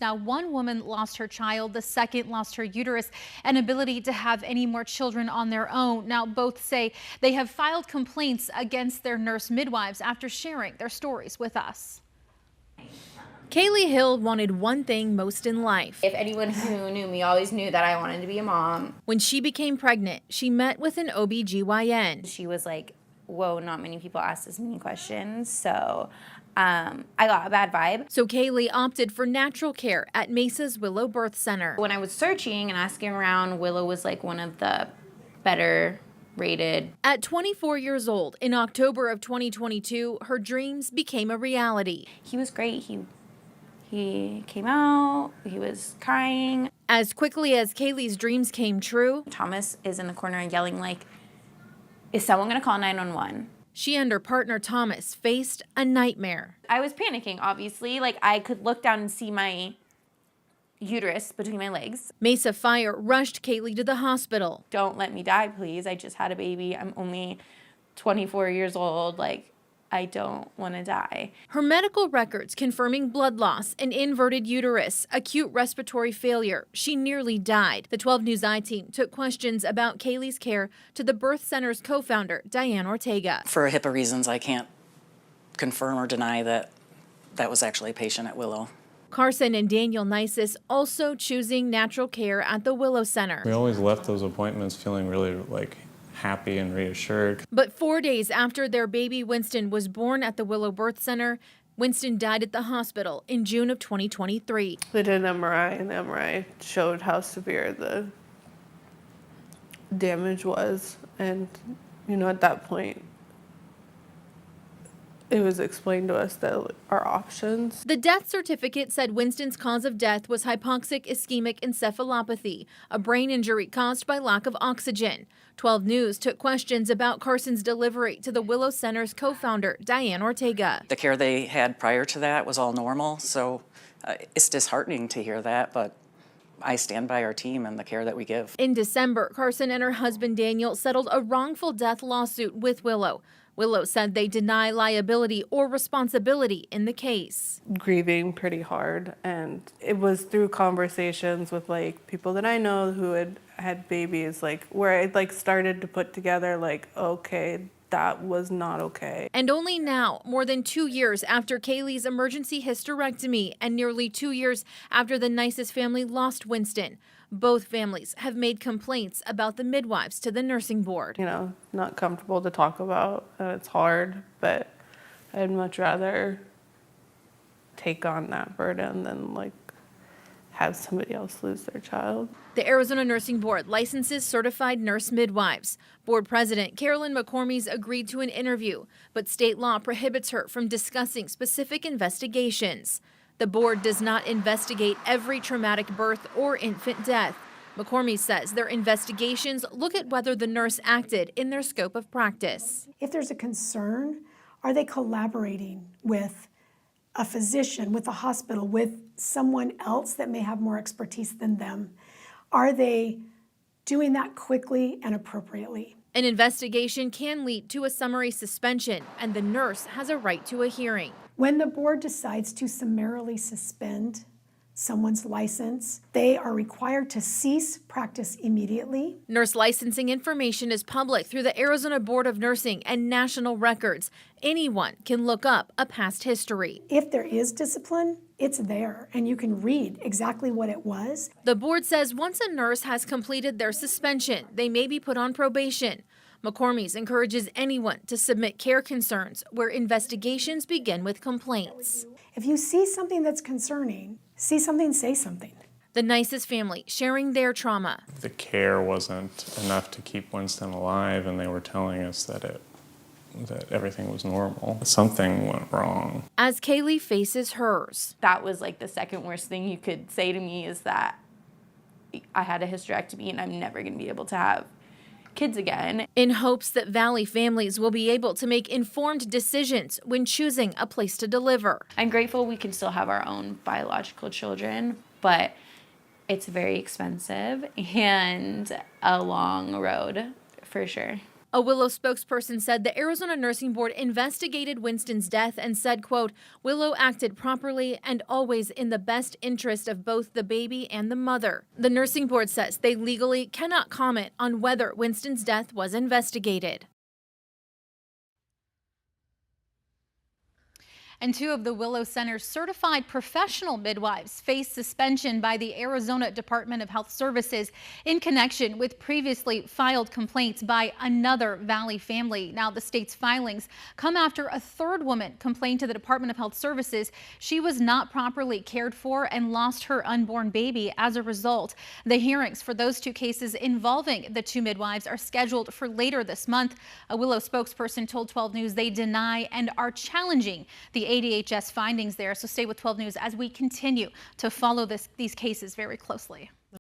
Now, one woman lost her child, the second lost her uterus and ability to have any more children on their own. Now, both say they have filed complaints against their nurse midwives after sharing their stories with us. Kaylee Hill wanted one thing most in life. If anyone who knew me always knew that I wanted to be a mom. When she became pregnant, she met with an OBGYN. She was like, whoa, not many people ask this many questions. So I got a bad vibe. So Kaylee opted for natural care at Mesa's Willow Birth Center. When I was searching and asking around, Willow was like one of the better rated. At 24 years old, in October of 2022, her dreams became a reality. He was great. He came out, he was crying. As quickly as Kaylee's dreams came true, Thomas is in the corner yelling like, is someone gonna call 911? She and her partner Thomas faced a nightmare. I was panicking, obviously. Like, I could look down and see my uterus between my legs. Mesa Fire rushed Kaylee to the hospital. Don't let me die, please. I just had a baby. I'm only 24 years old. Like, I don't want to die. Her medical records confirming blood loss, an inverted uterus, acute respiratory failure. She nearly died. The 12 News I team took questions about Kaylee's care to the birth center's co-founder, Diane Ortega. For HIPAA reasons, I can't confirm or deny that that was actually a patient at Willow. Carson and Daniel Nisis also choosing natural care at the Willow Center. We always left those appointments feeling really happy and reassured. But 4 days after their baby Winston was born at the Willow Birth Center, Winston died at the hospital in June of 2023. They did an MRI, and the MRI showed how severe the damage was. And, at that point, it was explained to us that our options. The death certificate said Winston's cause of death was hypoxic ischemic encephalopathy, a brain injury caused by lack of oxygen. 12 News took questions about Carson's delivery to the Willow Center's co-founder, Diane Ortega. The care they had prior to that was all normal, so it's disheartening to hear that, but I stand by our team and the care that we give. In December, Carson and her husband Daniel settled a wrongful death lawsuit with Willow. Willow said they deny liability or responsibility in the case. Grieving pretty hard, and it was through conversations with people that I know who had babies, where I started to put together okay, that was not okay. And only now, more than 2 years after Kaylee's emergency hysterectomy and nearly 2 years after the Nisis family lost Winston, both families have made complaints about the midwives to the nursing board. Not comfortable to talk about, and it's hard, but I'd much rather take on that burden than have somebody else lose their child. The Arizona Nursing Board licenses certified nurse midwives. Board President Carolyn McCormies agreed to an interview, but state law prohibits her from discussing specific investigations. The board does not investigate every traumatic birth or infant death. McCormies says their investigations look at whether the nurse acted in their scope of practice. If there's a concern, are they collaborating with a physician, with a hospital, with someone else that may have more expertise than them? Are they doing that quickly and appropriately? An investigation can lead to a summary suspension, and the nurse has a right to a hearing. When the board decides to summarily suspend someone's license, they are required to cease practice immediately. Nurse licensing information is public through the Arizona Board of Nursing and national records. Anyone can look up a past history. If there is discipline, it's there, and you can read exactly what it was. The board says once a nurse has completed their suspension, they may be put on probation. McCormies encourages anyone to submit care concerns where investigations begin with complaints. If you see something that's concerning, see something, say something. The Nisis family sharing their trauma. The care wasn't enough to keep Winston alive, and they were telling us that everything was normal. Something went wrong. As Kaylee faces hers. That was the second worst thing you could say to me, is that I had a hysterectomy and I'm never going to be able to have kids again. In hopes that Valley families will be able to make informed decisions when choosing a place to deliver. I'm grateful we can still have our own biological children, but it's very expensive and a long road for sure. A Willow spokesperson said the Arizona Nursing Board investigated Winston's death and said, quote, Willow acted properly and always in the best interest of both the baby and the mother. The nursing board says they legally cannot comment on whether Winston's death was investigated. And 2 of the Willow Center's certified professional midwives face suspension by the Arizona Department of Health Services in connection with previously filed complaints by another Valley family. Now, the state's filings come after a 3rd woman complained to the Department of Health Services she was not properly cared for and lost her unborn baby as a result. The hearings for those 2 cases involving the 2 midwives are scheduled for later this month. A Willow spokesperson told 12 News they deny and are challenging the ADHS findings there. So stay with 12 News as we continue to follow these cases very closely.